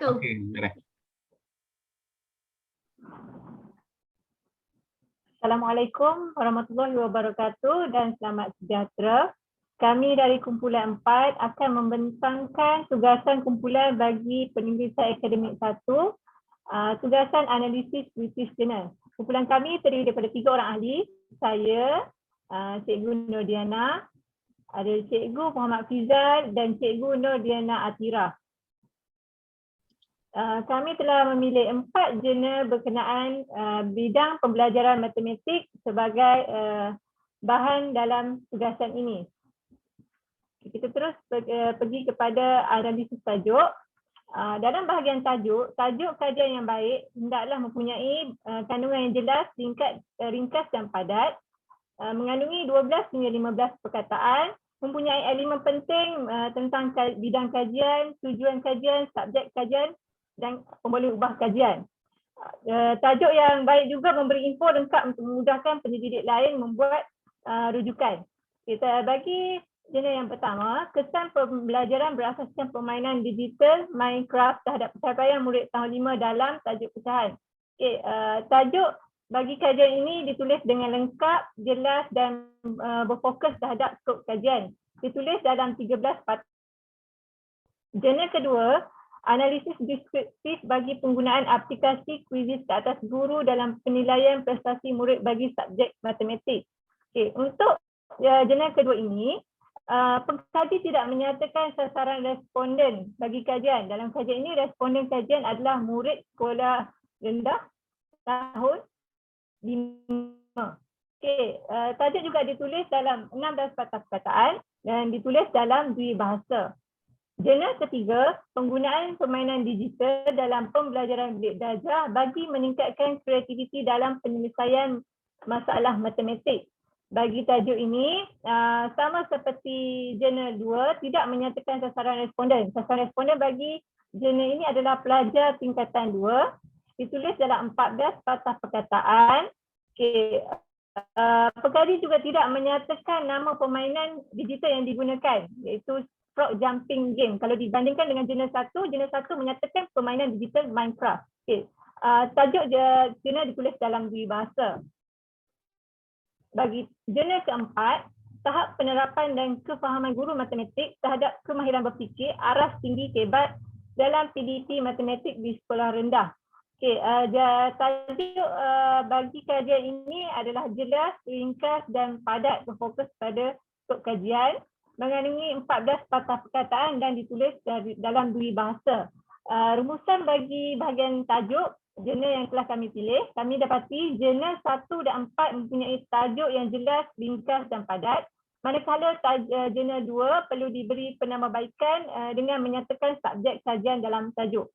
Okey, beres. Assalamualaikum warahmatullahi wabarakatuh dan selamat sejahtera. Kami dari kumpulan 4 akan membentangkan tugasan kumpulan bagi penulisan akademik 1, tugasan analisis British Journal. Kumpulan kami terdiri daripada 3 orang ahli, saya, Cikgu Nur Diana, ada Cikgu Muhammad Fizal dan Cikgu Nur Diana Atira. Kami telah memilih 4 jurnal berkenaan bidang pembelajaran matematik sebagai bahan dalam tugasan ini. Kita terus pergi kepada analisis tajuk. Dalam bahagian tajuk kajian yang baik hendaklah mempunyai kandungan yang jelas, ringkas dan padat, mengandungi 12 hingga 15 perkataan, mempunyai elemen penting tentang bidang kajian, tujuan kajian, subjek kajian, dan boleh ubah kajian. Tajuk yang baik juga memberi info lengkap untuk memudahkan penyelidik lain membuat rujukan. Kita bagi jurnal yang pertama, kesan pembelajaran berasaskan permainan digital Minecraft terhadap pencapaian murid tahun 5 dalam tajuk pecahan. Tajuk bagi kajian ini ditulis dengan lengkap, jelas dan berfokus terhadap skop kajian. Ditulis dalam 13 patah. Jurnal kedua, analisis deskriptif bagi penggunaan aplikasi kuisis ke atas guru dalam penilaian prestasi murid bagi subjek matematik. Untuk jurnal kedua ini, pengkaji tidak menyatakan sasaran responden bagi kajian. Dalam kajian ini, responden kajian adalah murid sekolah rendah tahun 5. Tajuk juga ditulis dalam 16 patah perkataan dan ditulis dalam 2 bahasa. Jurnal ketiga, penggunaan permainan digital dalam pembelajaran bilik darjah bagi meningkatkan kreativiti dalam penyelesaian masalah matematik. Bagi tajuk ini, sama seperti jurnal 2, tidak menyatakan sasaran responden. Sasaran responden bagi jurnal ini adalah pelajar tingkatan 2, ditulis dalam 14 patah perkataan. Pengkaji juga tidak menyatakan nama permainan digital yang digunakan, iaitu frog jumping game. Kalau dibandingkan dengan jurnal 1 menyatakan permainan digital Minecraft. Tajuk jurnal ditulis dalam 2 bahasa. Bagi jurnal keempat, tahap penerapan dan kefahaman guru matematik terhadap kemahiran berfikir aras tinggi kebat dalam PDP matematik di sekolah rendah. Tajuk bagi kajian ini adalah jelas, ringkas dan padat, berfokus pada skop kajian, mengandungi 14 patah perkataan dan ditulis dalam 2 bahasa. Rumusan bagi bahagian tajuk jurnal yang telah kami pilih, kami dapati jurnal 1 dan 4 mempunyai tajuk yang jelas, ringkas dan padat, manakala jurnal 2 perlu diberi penambahbaikan dengan menyatakan subjek kajian dalam tajuk.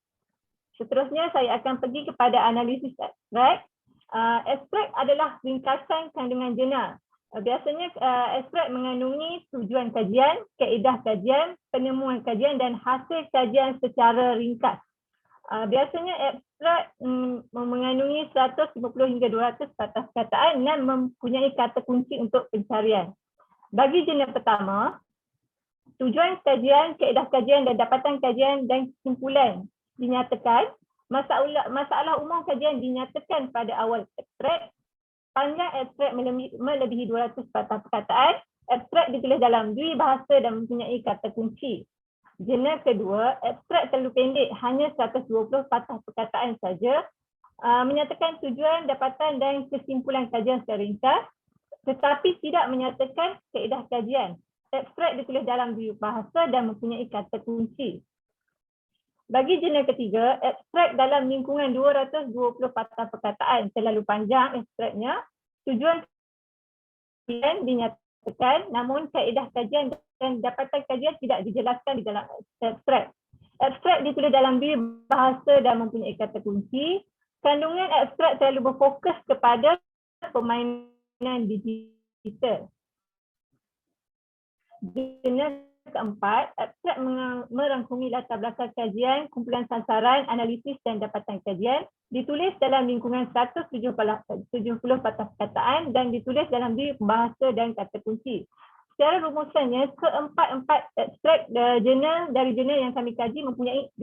Seterusnya saya akan pergi kepada analisis abstrak. Abstrak adalah ringkasan kandungan jurnal. Biasanya abstrak mengandungi tujuan kajian, kaedah kajian, penemuan kajian dan hasil kajian secara ringkas. Biasanya abstrak mengandungi 150 hingga 200 patah perkataan dan mempunyai kata kunci untuk pencarian. Bagi jurnal pertama, tujuan kajian, kaedah kajian dan dapatan kajian dan kesimpulan dinyatakan. Masalah umum kajian dinyatakan pada awal abstrak. Panjang abstrak melebihi 200 patah perkataan. Abstrak ditulis dalam 2 bahasa dan mempunyai kata kunci. Jurnal kedua, abstrak terlalu pendek, hanya 120 patah perkataan saja. Menyatakan tujuan, dapatan dan kesimpulan kajian secara ringkas, tetapi tidak menyatakan kaedah kajian. Abstrak ditulis dalam 2 bahasa dan mempunyai kata kunci. Bagi jurnal ketiga, abstrak dalam lingkungan 220 patah perkataan, terlalu panjang abstraknya. Tujuan kajian dinyatakan, namun kaedah kajian dan dapatan kajian tidak dijelaskan di dalam abstrak. Abstrak ditulis dalam 2 bahasa dan mempunyai kata kunci. Kandungan abstrak terlalu berfokus kepada permainan digital. Jurnal keempat, abstrak merangkumi latar belakang kajian, kumpulan sasaran, analisis dan dapatan kajian, ditulis dalam lingkungan 170 patah perkataan dan ditulis dalam 2 bahasa dan kata kunci. secara rumusannya keempat-empat ekstrak jurnal dari jurnal yang kami kaji mempunyai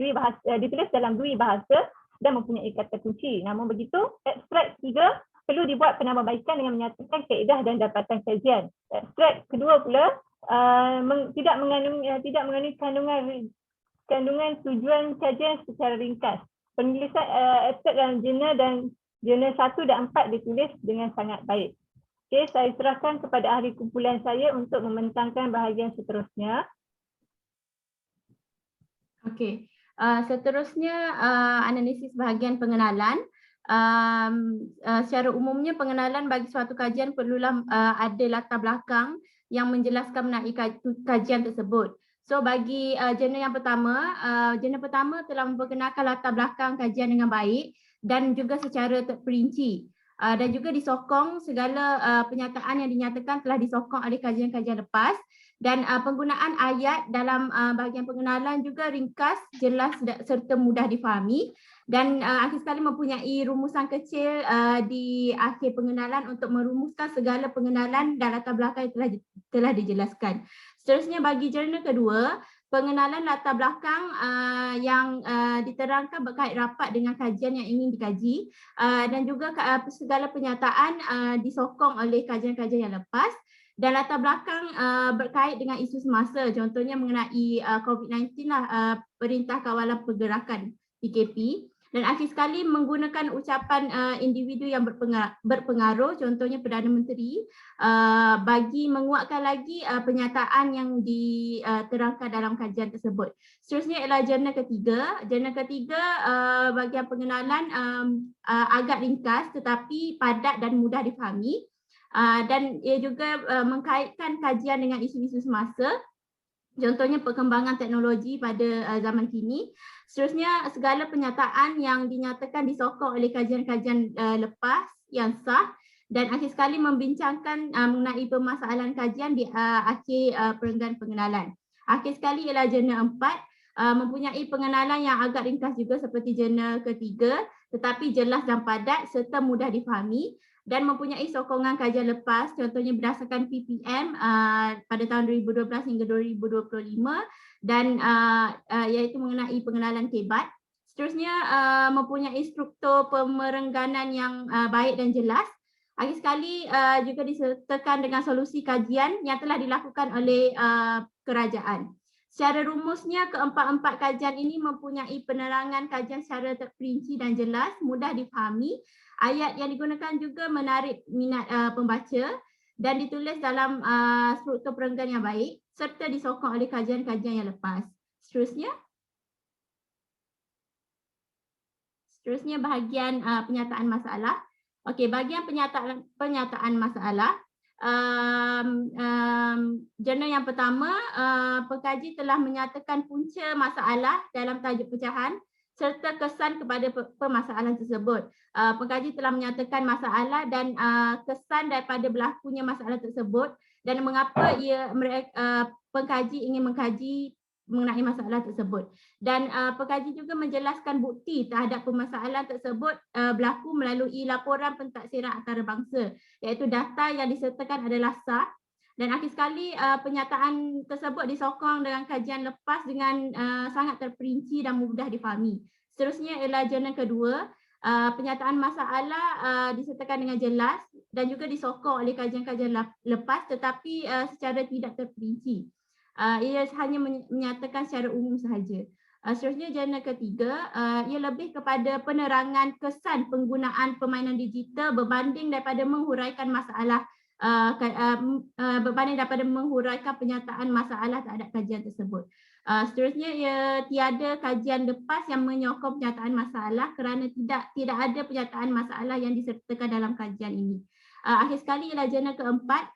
ditulis dalam dua bahasa dan mempunyai kata kunci. Namun begitu, ekstrak 3 perlu dibuat penambahbaikan dengan menyatakan kaedah dan dapatan kajian. Ekstrak kedua pula tidak mengandungi kandungan tujuan kajian secara ringkas. Penulisan ekstrak dalam jurnal dan jurnal 1 dan 4 ditulis dengan sangat baik. Okey, saya serahkan kepada ahli kumpulan saya untuk membentangkan bahagian seterusnya. Okey, seterusnya analisis bahagian pengenalan. Secara umumnya pengenalan bagi suatu kajian perlulah ada latar belakang yang menjelaskan mengenai kajian tersebut. So bagi jurnal yang pertama, jurnal pertama telah memperkenalkan latar belakang kajian dengan baik dan juga secara terperinci. Dan juga disokong segala penyataan yang dinyatakan telah disokong oleh kajian-kajian lepas. Dan penggunaan ayat dalam bahagian pengenalan juga ringkas, jelas serta mudah difahami. Dan akhir sekali mempunyai rumusan kecil di akhir pengenalan untuk merumuskan segala pengenalan dan latar belakang yang telah dijelaskan. Seterusnya bagi jurnal kedua, pengenalan latar belakang yang diterangkan berkait rapat dengan kajian yang ingin dikaji dan juga segala penyataan disokong oleh kajian-kajian yang lepas. Dan latar belakang berkait dengan isu semasa, contohnya mengenai COVID-19 lah, Perintah Kawalan Pergerakan PKP. Dan akhir sekali menggunakan ucapan individu yang berpengaruh, contohnya Perdana Menteri, bagi menguatkan lagi penyataan yang diterangkan dalam kajian tersebut. Seterusnya ialah jurnal ketiga. Jurnal ketiga bahagian pengenalan agak ringkas tetapi padat dan mudah difahami. Dan ia juga mengkaitkan kajian dengan isu-isu semasa, contohnya perkembangan teknologi pada zaman kini. Seterusnya segala penyataan yang dinyatakan disokong oleh kajian-kajian lepas yang sah, dan akhir sekali membincangkan mengenai permasalahan kajian di akhir perenggan pengenalan. Akhir sekali ialah jurnal 4, mempunyai pengenalan yang agak ringkas juga seperti jurnal ketiga, tetapi jelas dan padat serta mudah difahami. Dan mempunyai sokongan kajian lepas, contohnya berdasarkan PPM pada tahun 2012 hingga 2025 dan iaitu mengenai pengenalan kebat. Seterusnya mempunyai struktur pemerengganan yang baik dan jelas. Akhir sekali juga disertakan dengan solusi kajian yang telah dilakukan oleh kerajaan. Secara rumusnya, keempat-empat kajian ini mempunyai penerangan kajian secara terperinci dan jelas, mudah difahami. Ayat yang digunakan juga menarik minat pembaca dan ditulis dalam struktur perenggan yang baik serta disokong oleh kajian-kajian yang lepas. Seterusnya bahagian penyataan masalah. Okey, bahagian penyataan masalah. Jurnal yang pertama, pengkaji telah menyatakan punca masalah dalam tajuk pecahan serta kesan kepada permasalahan tersebut. Pengkaji telah menyatakan masalah dan kesan daripada berlakunya masalah tersebut dan mengapa pengkaji ingin mengkaji mengenai masalah tersebut. Dan pengkaji juga menjelaskan bukti terhadap permasalahan tersebut berlaku melalui laporan pentaksiran antarabangsa, iaitu data yang disertakan adalah sah. Dan akhir sekali penyataan tersebut disokong dengan kajian lepas dengan sangat terperinci dan mudah difahami. Seterusnya ialah jurnal kedua. Penyataan masalah disertakan dengan jelas dan juga disokong oleh kajian-kajian lepas tetapi secara tidak terperinci. Ia hanya menyatakan secara umum sahaja. Seterusnya jurnal ketiga, ia lebih kepada penerangan kesan penggunaan permainan digital berbanding daripada menghuraikan masalah berbanding daripada menghuraikan penyataan masalah terhadap kajian tersebut. Seterusnya ia tiada kajian lepas yang menyokong penyataan masalah kerana tidak ada penyataan masalah yang disertakan dalam kajian ini. Akhir sekali ialah jurnal keempat,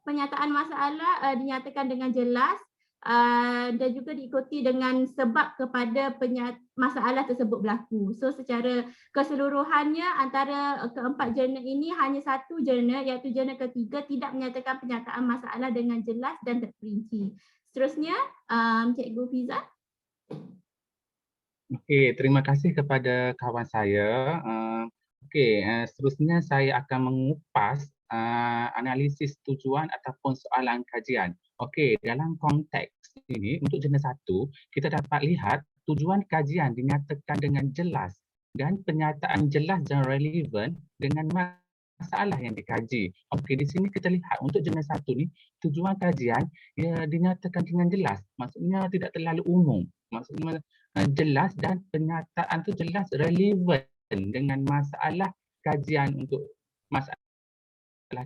penyataan masalah dinyatakan dengan jelas dan juga diikuti dengan sebab kepada masalah tersebut berlaku. So secara keseluruhannya antara keempat jurnal ini hanya satu jurnal iaitu jurnal ketiga tidak menyatakan penyataan masalah dengan jelas dan terperinci. Seterusnya Cikgu Fiza. Okey, terima kasih kepada kawan saya. Seterusnya saya akan mengupas analisis tujuan ataupun soalan kajian. Okey, dalam konteks ini untuk jurnal 1, kita dapat lihat tujuan kajian dinyatakan dengan jelas dan pernyataan jelas dan relevan dengan masalah yang dikaji. Okey, di sini kita lihat untuk jurnal 1 ni, tujuan kajian ia dinyatakan dengan jelas. Maksudnya tidak terlalu umum. Maksudnya jelas dan pernyataan tu jelas relevan dengan masalah kajian untuk masalah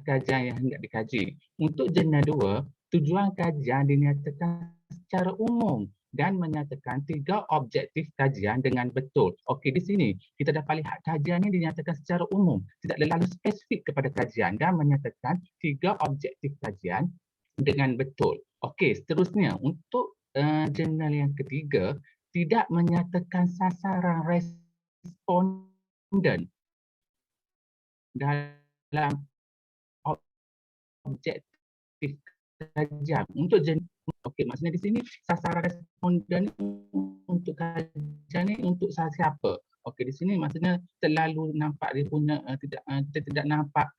kajian yang hendak dikaji. Untuk jurnal 2, tujuan kajian dinyatakan secara umum dan menyatakan 3 objektif kajian dengan betul. Okey, di sini kita dapat lihat kajian ini dinyatakan secara umum, tidak terlalu spesifik kepada kajian dan menyatakan 3 objektif kajian dengan betul. Okey, seterusnya untuk jurnal yang ketiga, tidak menyatakan sasaran responden dalam objektif kajian. Untuk okey, maksudnya di sini sasaran responden untuk kajian ni untuk siapa? Okey, di sini maksudnya terlalu nampak dia punya kita tidak nampak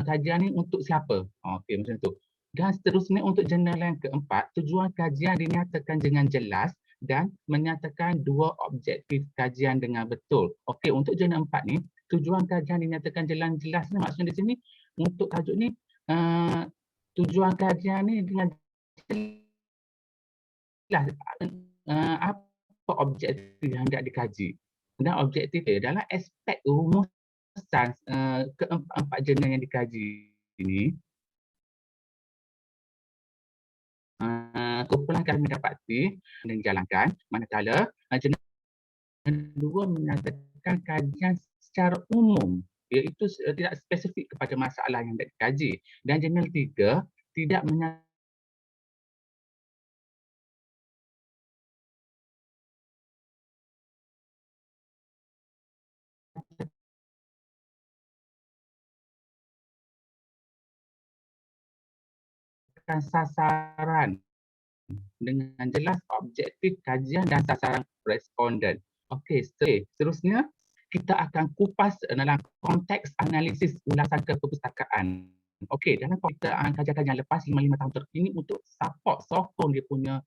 kajian ni untuk siapa. Okey, macam tu. Dan seterusnya untuk jurnal yang keempat, tujuan kajian dinyatakan dengan jelas dan menyatakan 2 objektif kajian dengan betul. Okey, untuk jurnal 4 ni, tujuan kajian dinyatakan jelas ni maksudnya di sini untuk tajuk ni tujuan kajian ni dengan jelas apa objektif yang hendak dikaji. Dan objektif dia dalam aspek rumusan keempat jurnal yang dikaji ini, kumpulan kami dapati dan dijalankan manakala jurnal 2 menyatakan kajian secara umum, iaitu tidak spesifik kepada masalah yang hendak dikaji, dan jurnal 3 tidak menyatakan sasaran dengan jelas objektif kajian dan sasaran responden. Okey, seterusnya kita akan kupas dalam konteks analisis ulasan keperpustakaan. Okey, dalam konteks kajian-kajian lepas 5 tahun terkini untuk support sokong dia punya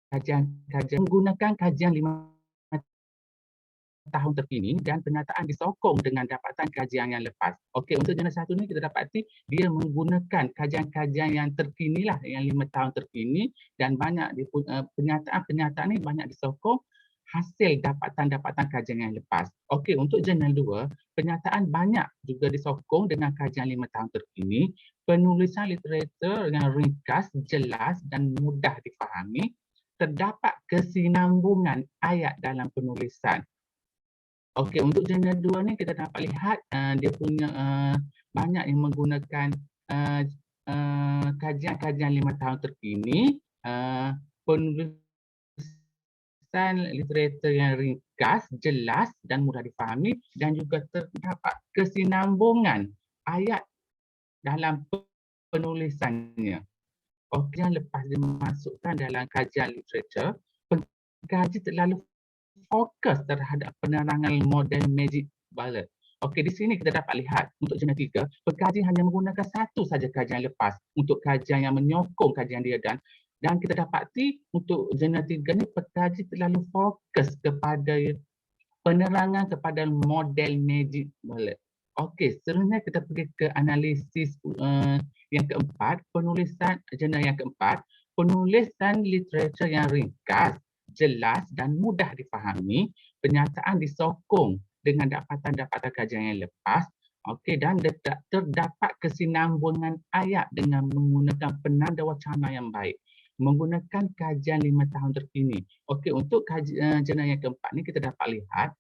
kajian menggunakan kajian 5 tahun terkini dan pernyataan disokong dengan dapatan kajian yang lepas. Okey, untuk jurnal 1 ni kita dapati dia menggunakan kajian-kajian yang terkini lah, yang 5 tahun terkini, dan banyak pernyataan ni banyak disokong hasil dapatan-dapatan kajian yang lepas. Okey, untuk jurnal 2, pernyataan banyak juga disokong dengan kajian 5 tahun terkini, penulisan literatur yang ringkas, jelas dan mudah difahami, terdapat kesinambungan ayat dalam penulisan. Okey, untuk jurnal 2 ni kita dapat lihat dia punya banyak yang menggunakan kajian-kajian 5 tahun terkini, penulisan literatur yang ringkas, jelas dan mudah difahami, dan juga terdapat kesinambungan ayat dalam penulisannya. Okey, yang lepas dimasukkan dalam kajian literatur, pengkaji terlalu fokus terhadap penerangan model Magic Bullet. Okey, di sini kita dapat lihat untuk jurnal 3, pengkaji hanya menggunakan satu saja kajian lepas untuk kajian yang menyokong kajian dia, dan kita dapati untuk jurnal 3 ni pengkaji terlalu fokus kepada penerangan kepada model Magic Bullet. Okey, seterusnya kita pergi ke analisis yang keempat, penulisan jurnal yang keempat, penulisan literatur yang ringkas, jelas dan mudah difahami, pernyataan disokong dengan dapatan-dapatan kajian yang lepas. Okey, dan terdapat kesinambungan ayat dengan menggunakan penanda wacana yang baik, menggunakan kajian 5 tahun terkini. Okey, untuk jurnal yang keempat ni kita dapat lihat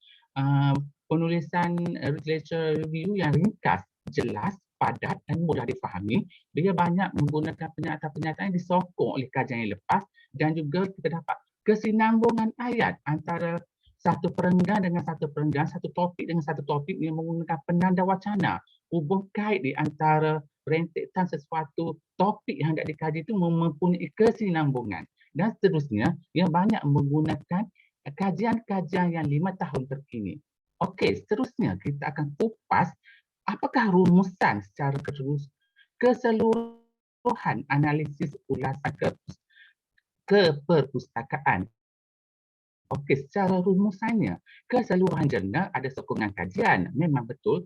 penulisan literature review yang ringkas, jelas, padat dan mudah difahami. Dia banyak menggunakan pernyataan-pernyataan yang disokong oleh kajian yang lepas, dan juga kita dapat kesinambungan ayat antara satu perenggan dengan satu perenggan, satu topik dengan satu topik yang menggunakan penanda wacana. Hubung kait di antara rentetan sesuatu topik yang hendak dikaji itu mempunyai kesinambungan. Dan seterusnya, yang banyak menggunakan kajian-kajian yang 5 tahun terkini. Okey, seterusnya kita akan kupas apakah rumusan secara keseluruhan analisis ulasan keperpustakaan. Okey, secara rumusannya, keseluruhan jurnal ada sokongan kajian. Memang betul,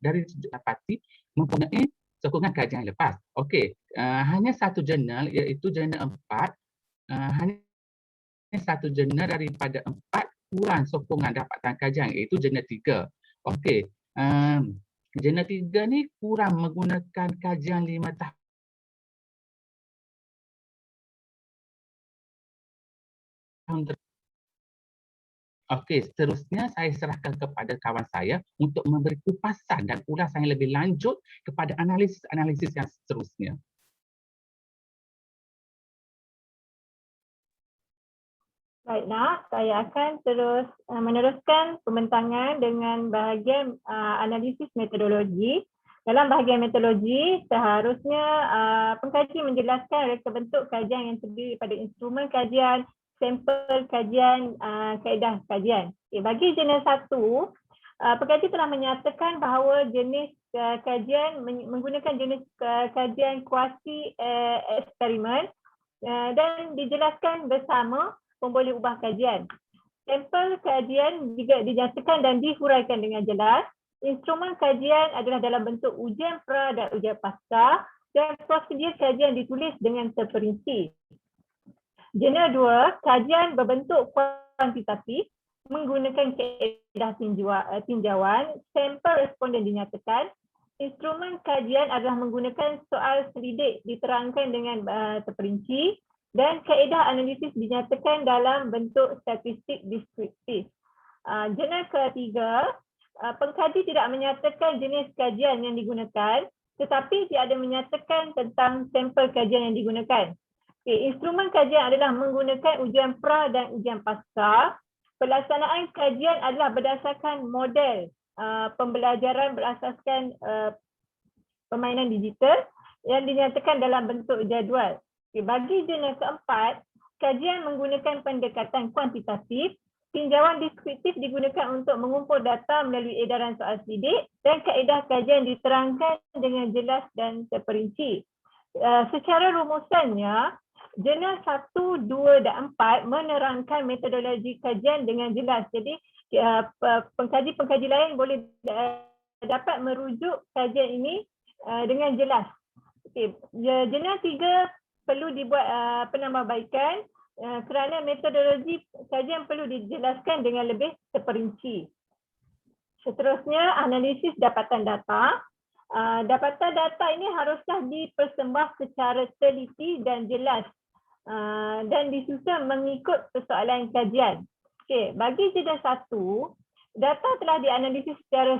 dari sudut dapati mempunyai sokongan kajian yang lepas. Okey, hanya satu jurnal iaitu jurnal 4, hanya satu jurnal daripada 4 kurang sokongan dapatan kajian iaitu jurnal 3. Okey, jurnal 3 ni kurang menggunakan kajian 5 tahun. Okey, seterusnya saya serahkan kepada kawan saya untuk memberi kupasan dan ulasan yang lebih lanjut kepada analisis-analisis yang seterusnya. Baik Nak, saya akan terus meneruskan pembentangan dengan bahagian analisis metodologi. Dalam bahagian metodologi, seharusnya pengkaji menjelaskan reka bentuk kajian yang terdiri daripada instrumen kajian, sampel kajian, kaedah kajian. Okay, bagi jenis 1, pengkaji telah menyatakan bahawa jenis kajian menggunakan jenis kajian kuasi eksperimen dan dijelaskan bersama boleh ubah kajian. Sampel kajian juga dinyatakan dan dihuraikan dengan jelas. Instrumen kajian adalah dalam bentuk ujian pra dan ujian pasca dan prosedur kajian ditulis dengan terperinci. Jenis 2, kajian berbentuk kuantitatif menggunakan kaedah tinjauan, sampel responden dinyatakan. Instrumen kajian adalah menggunakan soal selidik diterangkan dengan terperinci. Dan kaedah analisis dinyatakan dalam bentuk statistik deskriptif. Jenis ketiga, pengkaji tidak menyatakan jenis kajian yang digunakan, tetapi dia ada menyatakan tentang sampel kajian yang digunakan. Okay, instrumen kajian adalah menggunakan ujian pra dan ujian pasca. Pelaksanaan kajian adalah berdasarkan model pembelajaran berasaskan permainan digital yang dinyatakan dalam bentuk jadual. Bagi jenis keempat, kajian menggunakan pendekatan kuantitatif, tinjauan deskriptif digunakan untuk mengumpul data melalui edaran soal selidik dan kaedah kajian diterangkan dengan jelas dan terperinci. Secara rumusannya, jenis 1, 2 dan 4 menerangkan metodologi kajian dengan jelas. Jadi, pengkaji-pengkaji lain boleh dapat merujuk kajian ini dengan jelas. Okay. Jenis 3 perlu dibuat penambahbaikan kerana metodologi kajian perlu dijelaskan dengan lebih terperinci. Seterusnya, analisis dapatan data. Dapatan data ini haruslah dipersembah secara teliti dan jelas dan disusun mengikut persoalan kajian. Okay, bagi jenis 1, data telah dianalisis secara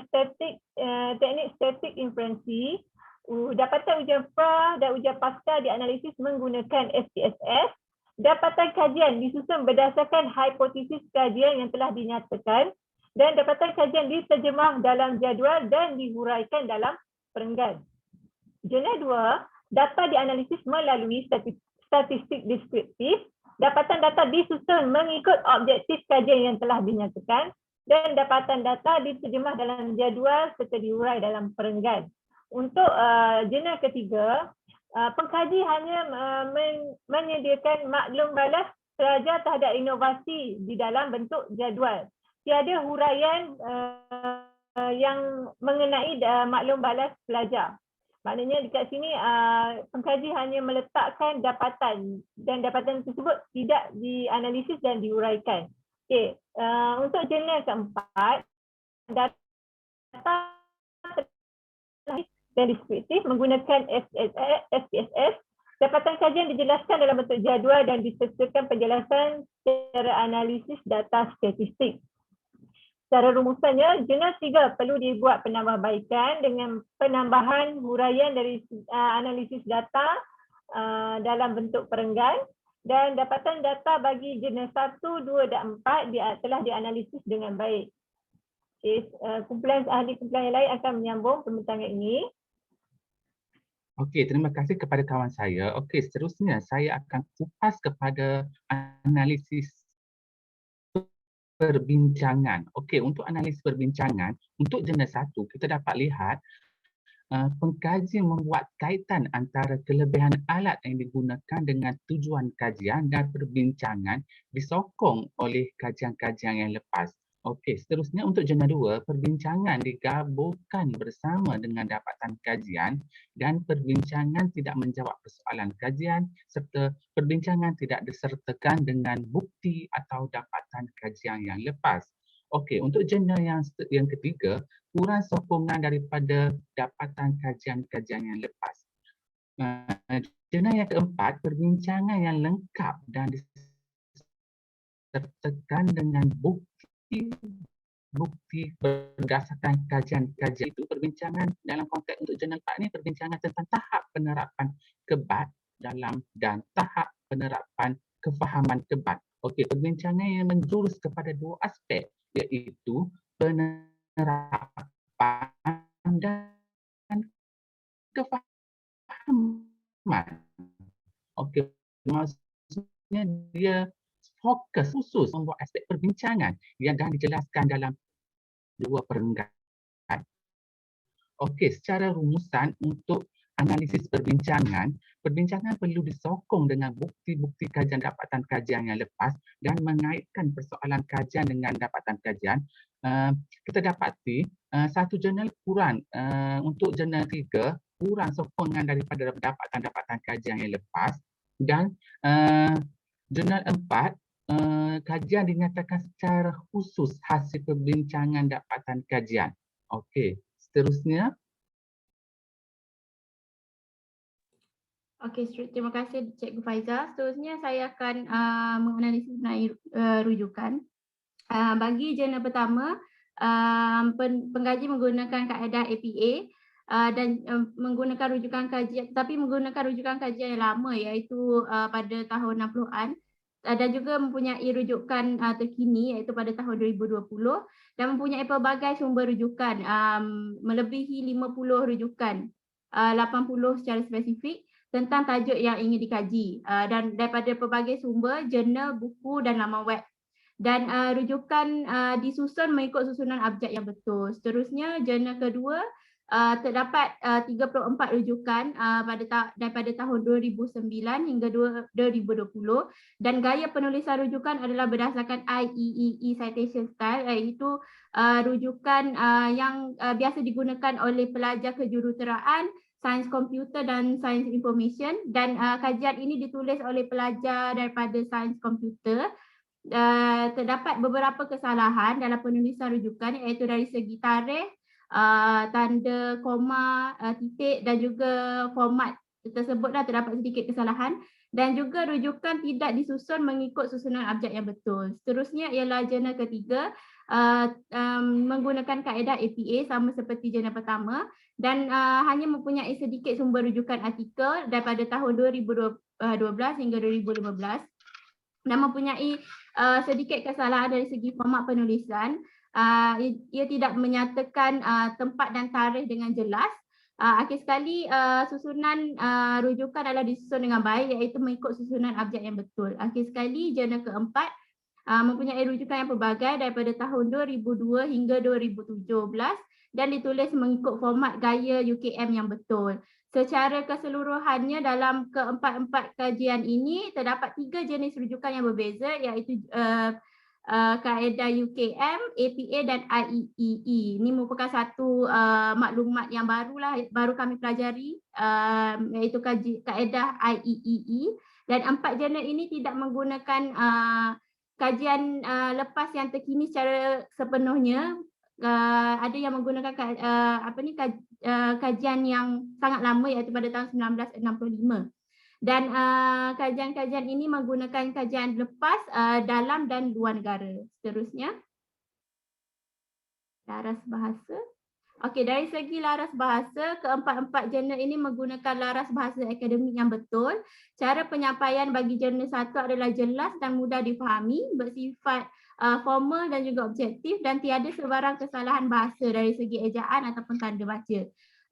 teknik static inferensi. Dapatan ujian pra dan ujian pasca dianalisis menggunakan SPSS. Dapatan kajian disusun berdasarkan hipotesis kajian yang telah dinyatakan dan dapatan kajian diterjemah dalam jadual dan dihuraikan dalam perenggan. Jenis 2, data dianalisis melalui statistik deskriptif. Dapatan data disusun mengikut objektif kajian yang telah dinyatakan dan dapatan data diterjemah dalam jadual serta dihurai dalam perenggan. Untuk jenis ketiga, pengkaji hanya menyediakan maklum balas pelajar terhadap inovasi di dalam bentuk jadual. Tiada huraian yang mengenai maklum balas pelajar. Maknanya dekat sini pengkaji hanya meletakkan dapatan dan dapatan tersebut tidak dianalisis dan dihuraikan. Okay. Untuk jenis keempat, data dan deskriptif menggunakan SPSS. Dapatan kajian dijelaskan dalam bentuk jadual dan disertakan penjelasan secara analisis data statistik. Secara rumusannya, jenis 3 perlu dibuat penambahbaikan dengan penambahan huraian dari analisis data dalam bentuk perenggan dan dapatan data bagi jenis 1, 2 dan 4 telah dianalisis dengan baik. Okay, ahli kumpulan yang lain akan menyambung pembentangan ini. Okey, terima kasih kepada kawan saya. Okey, seterusnya saya akan kupas kepada analisis perbincangan. Okey, untuk analisis perbincangan, untuk jurnal 1 kita dapat lihat pengkaji membuat kaitan antara kelebihan alat yang digunakan dengan tujuan kajian dan perbincangan disokong oleh kajian-kajian yang lepas. Okey, seterusnya untuk jurnal 2, perbincangan digabungkan bersama dengan dapatan kajian dan perbincangan tidak menjawab persoalan kajian serta perbincangan tidak disertakan dengan bukti atau dapatan kajian yang lepas. Okey, untuk jurnal yang ketiga, kurang sokongan daripada dapatan kajian-kajian yang lepas. Jurnal yang keempat, perbincangan yang lengkap dan disertakan dengan bukti berdasarkan kajian-kajian itu. Perbincangan dalam konteks untuk jurnal 4 ni perbincangan tentang tahap penerapan kebat dan tahap penerapan kefahaman kebat. Okey, perbincangan yang menjurus kepada 2 aspek, iaitu penerapan dan kefahaman. Okey, maksudnya dia fokus khusus membuat aspek perbincangan yang dah dijelaskan dalam 2 perenggan. Okey, secara rumusan untuk analisis perbincangan, perbincangan perlu disokong dengan bukti-bukti kajian dapatan kajian yang lepas dan mengaitkan persoalan kajian dengan dapatan kajian. Kita dapati satu jurnal kurang, untuk jurnal 3 kurang sokongan daripada dapatan kajian yang lepas, dan jurnal 4 kajian dinyatakan secara khusus hasil perbincangan dapatan kajian. Okey, seterusnya. Okey, terima kasih Cikgu Faiza. Seterusnya saya akan menganalisis mengenai rujukan. Bagi jurnal pertama, pengkaji menggunakan kaedah APA dan menggunakan rujukan kajian, tapi menggunakan rujukan kajian yang lama, iaitu pada tahun 60-an, dan juga mempunyai rujukan terkini iaitu pada tahun 2020 dan mempunyai pelbagai sumber rujukan, melebihi 50 rujukan, 80 secara spesifik tentang tajuk yang ingin dikaji, dan daripada pelbagai sumber, jurnal, buku dan laman web. Dan rujukan disusun mengikut susunan abjad yang betul. Seterusnya, jurnal kedua terdapat 34 rujukan daripada tahun 2009 hingga 2020, dan gaya penulisan rujukan adalah berdasarkan IEEE citation style, iaitu rujukan yang biasa digunakan oleh pelajar kejuruteraan, sains komputer dan sains information, dan kajian ini ditulis oleh pelajar daripada sains komputer. Terdapat beberapa kesalahan dalam penulisan rujukan, iaitu dari segi tarikh, tanda koma, titik dan juga format tersebutlah terdapat sedikit kesalahan, dan juga rujukan tidak disusun mengikut susunan abjad yang betul. Seterusnya ialah jurnal ketiga, menggunakan kaedah APA sama seperti jurnal pertama, dan hanya mempunyai sedikit sumber rujukan artikel daripada tahun 2012 hingga 2015, dan mempunyai sedikit kesalahan dari segi format penulisan. Ia tidak menyatakan tempat dan tarikh dengan jelas. Akhir sekali, susunan rujukan adalah disusun dengan baik, iaitu mengikut susunan abjad yang betul. Akhir sekali, jurnal keempat mempunyai rujukan yang pelbagai daripada tahun 2002 hingga 2017 dan ditulis mengikut format gaya UKM yang betul. Secara keseluruhannya dalam keempat-empat kajian ini terdapat 3 jenis rujukan yang berbeza, iaitu kaedah UKM, APA dan IEEE. Ini merupakan satu maklumat yang baru kami pelajari, iaitu kaedah IEEE, dan 4 jurnal ini tidak menggunakan kajian lepas yang terkini secara sepenuhnya. Ada yang menggunakan kajian yang sangat lama, iaitu pada tahun 1965. Dan kajian-kajian ini menggunakan kajian lepas dalam dan luar negara. Seterusnya, laras bahasa. Okey, dari segi laras bahasa, keempat-empat jurnal ini menggunakan laras bahasa akademik yang betul. Cara penyampaian bagi jurnal satu adalah jelas dan mudah difahami, bersifat formal dan juga objektif, dan tiada sebarang kesalahan bahasa dari segi ejaan ataupun tanda baca.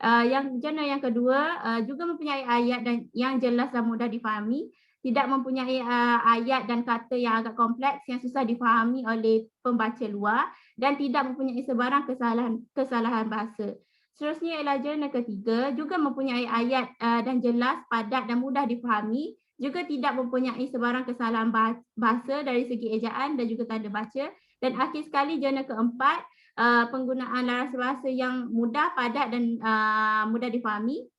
Yang jurnal yang kedua juga mempunyai ayat yang jelas dan mudah difahami, tidak mempunyai ayat dan kata yang agak kompleks yang susah difahami oleh pembaca luar dan tidak mempunyai sebarang kesalahan bahasa. Seterusnya ialah jurnal ketiga, juga mempunyai ayat dan jelas, padat dan mudah difahami, juga tidak mempunyai sebarang kesalahan bahasa dari segi ejaan dan juga tanda baca. Dan akhir sekali jurnal keempat, penggunaan laras bahasa yang mudah, padat dan mudah difahami,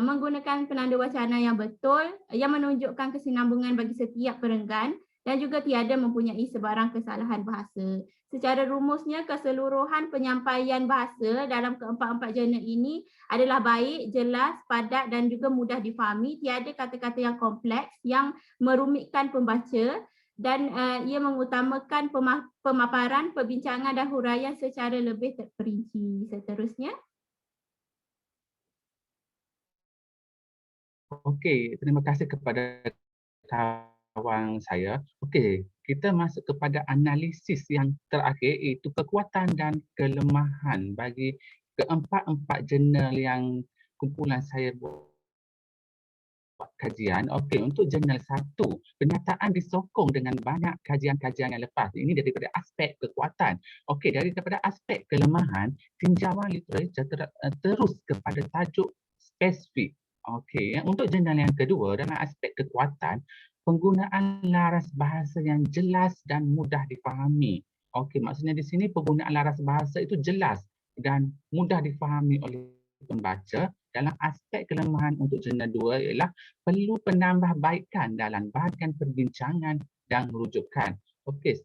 menggunakan penanda wacana yang betul yang menunjukkan kesinambungan bagi setiap perenggan dan juga tiada mempunyai sebarang kesalahan bahasa. Secara rumusnya, keseluruhan penyampaian bahasa dalam keempat-empat jurnal ini adalah baik, jelas, padat dan juga mudah difahami. Tiada kata-kata yang kompleks yang merumitkan pembaca dan ia mengutamakan pemaparan, perbincangan dan huraian secara lebih terperinci. Seterusnya. Okey, terima kasih kepada kawan saya. Okey, kita masuk kepada analisis yang terakhir, iaitu kekuatan dan kelemahan bagi keempat-empat jurnal yang kumpulan saya buat kajian. Okey, untuk jurnal 1, pernyataan disokong dengan banyak kajian-kajian yang lepas. Ini daripada aspek kekuatan. Okey, daripada aspek kelemahan, tinjauan literatur terus kepada tajuk spesifik. Okey, untuk jurnal yang kedua, dalam aspek kekuatan, penggunaan laras bahasa yang jelas dan mudah difahami. Okey, maksudnya di sini penggunaan laras bahasa itu jelas dan mudah difahami oleh pembaca. Dalam aspek kelemahan untuk jurnal 2 ialah perlu penambahbaikan dalam bahagian perbincangan dan rujukan. Okey,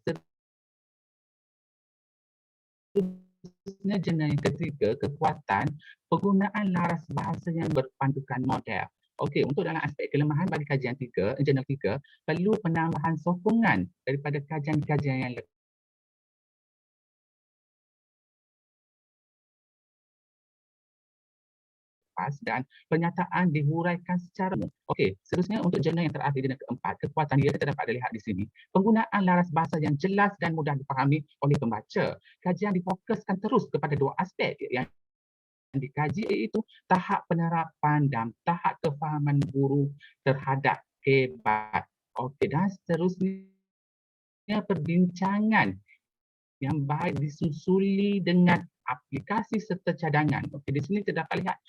seterusnya jurnal yang ketiga, kekuatan penggunaan laras bahasa yang berpandukan model. Okey, untuk dalam aspek kelemahan bagi kajian 3, jurnal 3, perlu penambahan sokongan daripada kajian-kajian yang lepas dan pernyataan dihuraikan secara umum. Okey, seterusnya untuk jurnal yang terakhir, jurnal keempat, kekuatan dia kita dapat lihat di sini. Penggunaan laras bahasa yang jelas dan mudah dipahami oleh pembaca. Kajian difokuskan terus kepada dua aspek yang dikaji, iaitu tahap penerapan dan tahap kefahaman guru terhadap kebat. Okey, dan seterusnya perbincangan yang baik disusuli dengan aplikasi serta cadangan. Okey, di sini kita dapat lihat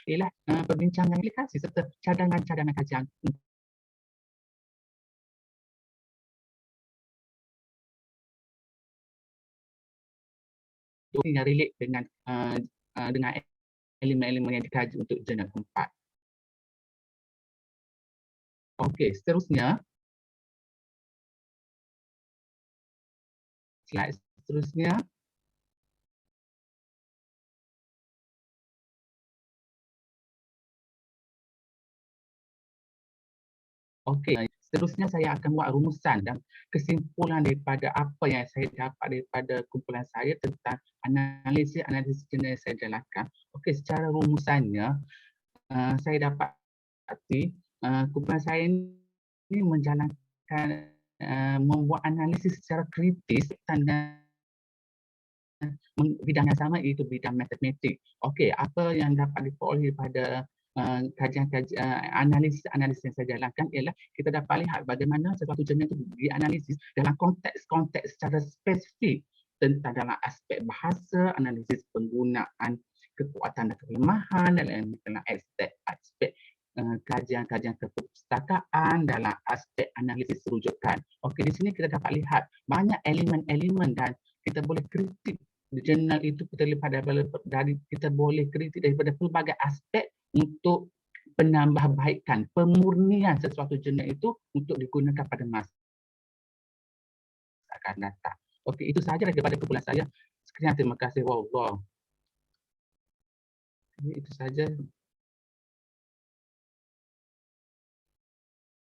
ialah perbincangan aplikasi serta cadangan-cadangan kajian yang relate dengan elemen-elemen yang dikaji untuk jurnal keempat. Okey, seterusnya slide seterusnya. Okey, seterusnya saya akan buat rumusan dan kesimpulan daripada apa yang saya dapat daripada kumpulan saya tentang analisis jurnal yang saya jalankan. Okey, secara rumusannya, saya dapati kumpulan saya ini menjalankan membuat analisis secara kritis tentang bidang yang sama, iaitu bidang matematik. Okey, apa yang dapat diperoleh pada kajian-kajian analisis yang saya jalankan ialah kita dapat lihat bagaimana sesuatu jurnal itu dianalisis dalam konteks-konteks secara spesifik tentang dalam aspek bahasa, analisis penggunaan kekuatan dan kelemahan dalam aspek kajian-kajian kepustakaan, dalam aspek analisis rujukan. Okey, di sini kita dapat lihat banyak elemen-elemen dan kita boleh kritik jurnal itu, kita boleh kritik daripada pelbagai aspek untuk penambahbaikan, pemurnian sesuatu jurnal itu untuk digunakan pada masa akan datang. Okey, itu sahaja daripada kumpulan saya. Sekian, terima kasih. Wallah. Itu saja.